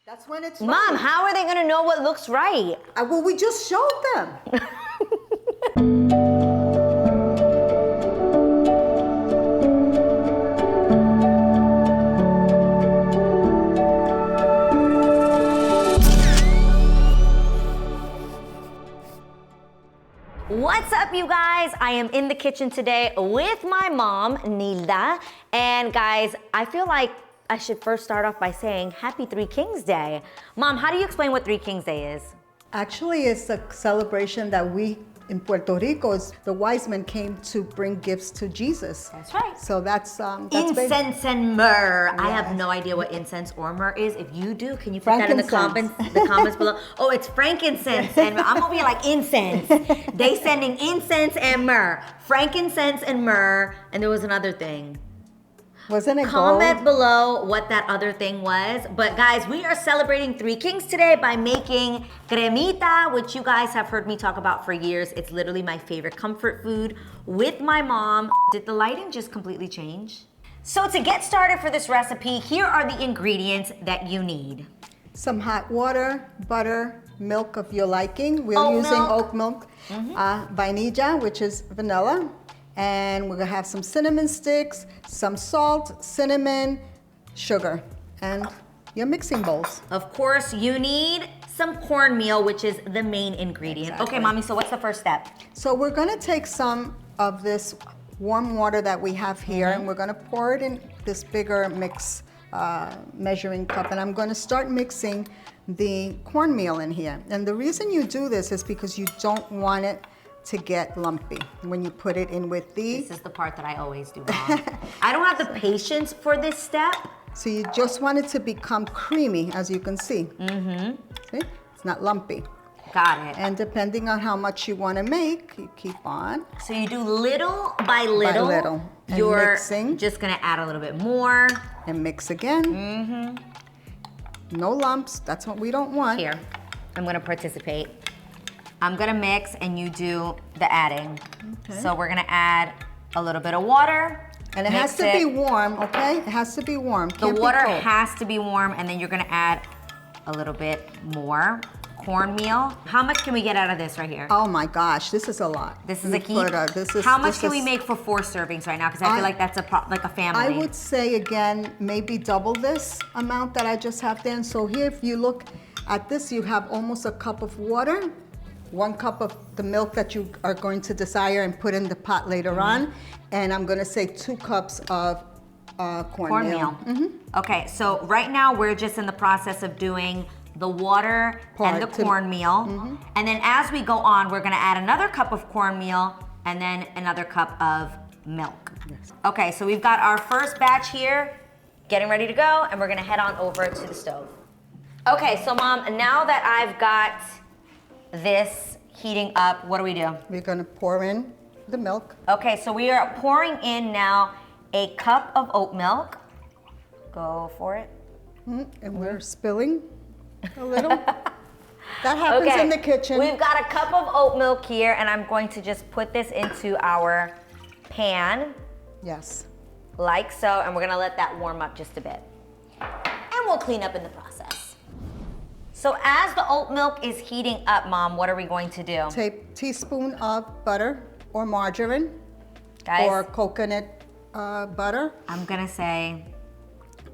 That's when it's Mom, right. how are they gonna know what looks right? Well, we just showed them. What's up, you guys? I am in the kitchen today with my mom, Nilda. And guys, I feel like I should first start off by saying Happy Three Kings Day. Mom, how do you explain what Three Kings Day is? Actually, it's a celebration that we in Puerto Rico, the wise men came to bring gifts to Jesus. That's right. So that's Incense and myrrh. I have Yes. no idea what incense or myrrh is. If you do, can you put that in the comments below? Oh, it's frankincense, and I'm over here like incense. They sending incense and myrrh, frankincense and myrrh, and there was another thing. Wasn't it Comment gold? below what that other thing was. But guys, we are celebrating Three Kings today by making cremita, which you guys have heard me talk about for years. It's literally my favorite comfort food with my mom. Did the lighting just completely change? So to get started for this recipe, here are the ingredients that you need. Some hot water, butter, milk of your liking. We're Oat using milk. oat milk, vainilla, which is vanilla. And we're gonna have some cinnamon sticks, some salt, cinnamon, sugar, and your mixing bowls. Of course, you need some cornmeal, which is the main ingredient. Exactly. Okay, Mommy, so what's the first step? So we're gonna take some of this warm water that we have here, and we're gonna pour it in this bigger mix measuring cup, and I'm gonna start mixing the cornmeal in here. And the reason you do this is because you don't want it to get lumpy when you put it in with the... This is the part that I always do wrong. I don't have the patience for this step. So you just want it to become creamy, as you can see. See? It's not lumpy. Got it. And depending on how much you want to make, you keep on. So you do little by little. By little. And You're mixing. just gonna add a little bit more. And mix again. No lumps. That's what we don't want. Here, I'm gonna participate. I'm gonna mix and you do the adding. Okay. So we're gonna add a little bit of water. And it has to be warm, okay? It has to be warm. The Can't be water cold. has to be warm, and then you're gonna add a little bit more cornmeal. How much can we get out of this right here? Oh my gosh, this is a lot. This is You a key. put How much can we make for 4 servings right now? Because I feel like that's like a family. I would say again, maybe double this amount that I just have there. And so here, if you look at this, you have almost a cup of water, 1 cup of the milk that you are going to desire and put in the pot later on. And I'm gonna say 2 cups of cornmeal. Okay, so right now we're just in the process of doing the water and the cornmeal. And then as we go on, we're gonna add another cup of cornmeal and then another cup of milk. Yes. Okay, so we've got our first batch here, getting ready to go, and we're gonna head on over to the stove. Okay, so Mom, now that I've got this heating up, what do we do? We're gonna pour in the milk. Okay, so we are pouring in now a cup of oat milk. Go for it. And we're spilling a little. That happens in the kitchen. We've got a cup of oat milk here, and I'm going to just put this into our pan, Yes. like so, and we're gonna let that warm up just a bit. And we'll clean up in the process. So as the oat milk is heating up, Mom, what are we going to do? Take teaspoon of butter or margarine Guys, or coconut butter. I'm gonna say,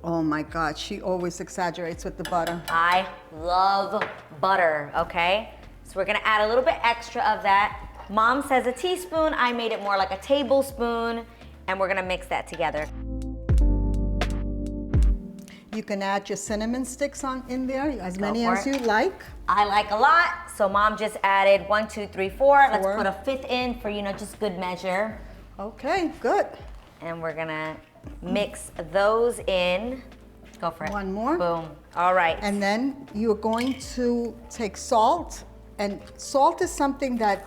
Oh my God, she always exaggerates with the butter. I love butter, okay? So we're gonna add a little bit extra of that. Mom says a teaspoon, I made it more like a tablespoon, and we're gonna mix that together. You can add your cinnamon sticks in there, as many for as it. you like. I like a lot, so Mom just added 1, 2, 3, 4. Let's 4. put a 5th in for, just good measure. Okay, good. And we're gonna mix those in. Go for it. 1 more. Boom. All right. And then you're going to take salt, and salt is something that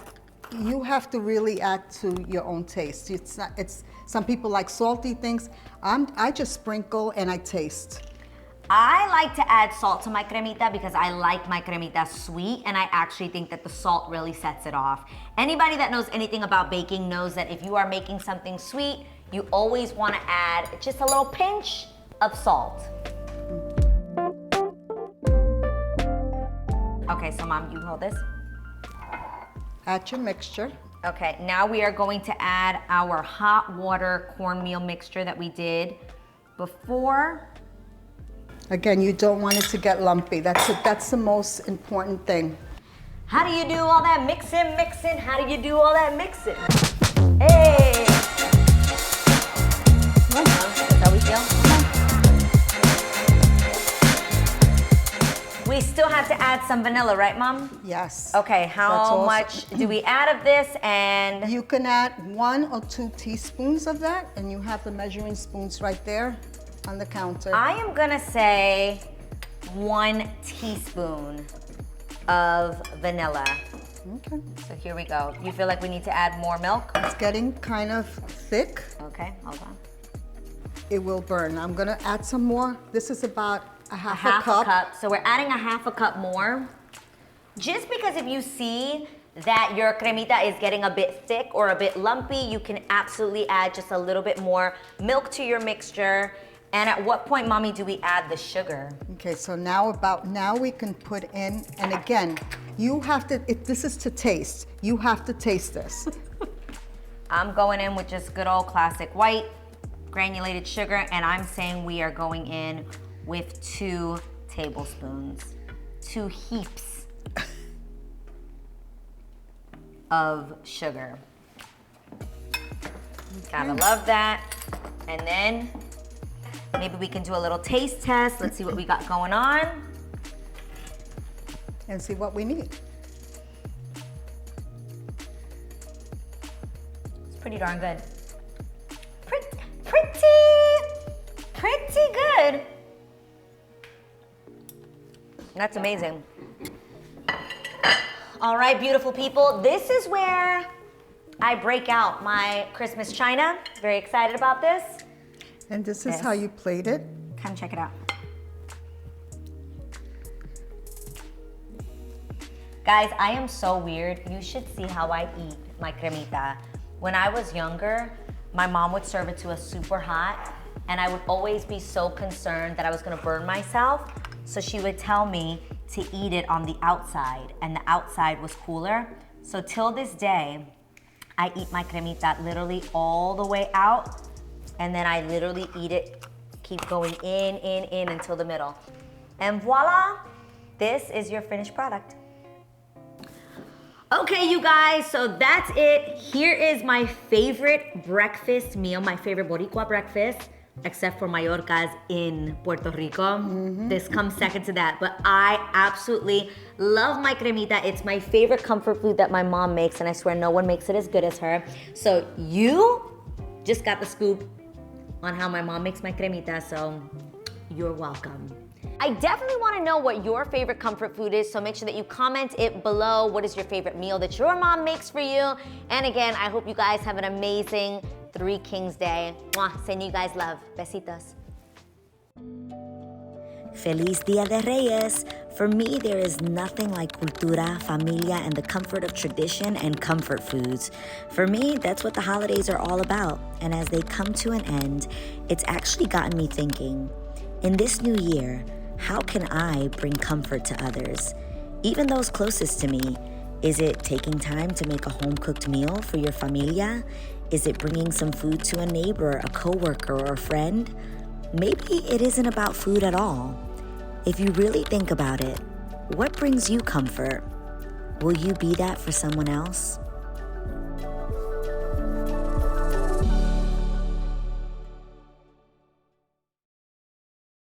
you have to really add to your own taste. It's not. It's some people like salty things. I just sprinkle and I taste. I like to add salt to my cremita because I like my cremita sweet, and I actually think that the salt really sets it off. Anybody that knows anything about baking knows that if you are making something sweet, you always want to add just a little pinch of salt. Okay, so Mom, you hold this. Add your mixture. Okay, now we are going to add our hot water cornmeal mixture that we did before. Again, you don't want it to get lumpy. That's the most important thing. How do you do all that mixing? How do you do all that mixing? Hey! That's how we feel. We still have to add some vanilla, right, Mom? Yes. Okay, That's how also- much do we add of this? And You can add 1 or 2 teaspoons of that, and you have the measuring spoons right there on the counter. I am gonna say 1 teaspoon of vanilla. Okay. So here we go. You feel like we need to add more milk? It's getting kind of thick. Okay, hold on. It will burn. I'm gonna add some more. This is about a half A cup. cup. So we're adding a half a cup more. Just because if you see that your cremita is getting a bit thick or a bit lumpy, you can absolutely add just a little bit more milk to your mixture. And at what point, Mommy, do we add the sugar? Okay, so now we can put in, and again, you have to, if this is to taste, you have to taste this. I'm going in with just good old classic white granulated sugar, and I'm saying we are going in with 2 tablespoons, 2 heaps of sugar. Gotta love that. And then maybe we can do a little taste test. Let's see what we got going on. And see what we need. It's pretty darn good. Pretty good. That's amazing. All right, beautiful people. This is where I break out my Christmas china. Very excited about this. And this is Yes. how you plate it. Come check it out. Guys, I am so weird. You should see how I eat my cremita. When I was younger, my mom would serve it to us super hot, and I would always be so concerned that I was gonna burn myself. So she would tell me to eat it on the outside, and the outside was cooler. So till this day, I eat my cremita literally all the way out, and then I literally eat it, keep going in until the middle. And voila, this is your finished product. Okay, you guys, so that's it. Here is my favorite breakfast meal, my favorite Boricua breakfast, except for Mallorca's in Puerto Rico. This comes second to that, but I absolutely love my cremita. It's my favorite comfort food that my mom makes, and I swear no one makes it as good as her. So you just got the scoop on how my mom makes my cremita, so you're welcome. I definitely want to know what your favorite comfort food is, so make sure that you comment it below. What is your favorite meal that your mom makes for you? And again, I hope you guys have an amazing Three Kings Day. Mwah, sending you guys love. Besitos. Feliz Dia de Reyes! For me, there is nothing like cultura, familia, and the comfort of tradition and comfort foods. For me, that's what the holidays are all about. And as they come to an end, it's actually gotten me thinking, in this new year, how can I bring comfort to others? Even those closest to me. Is it taking time to make a home-cooked meal for your familia? Is it bringing some food to a neighbor, a coworker, or a friend? Maybe it isn't about food at all. If you really think about it, what brings you comfort? Will you be that for someone else?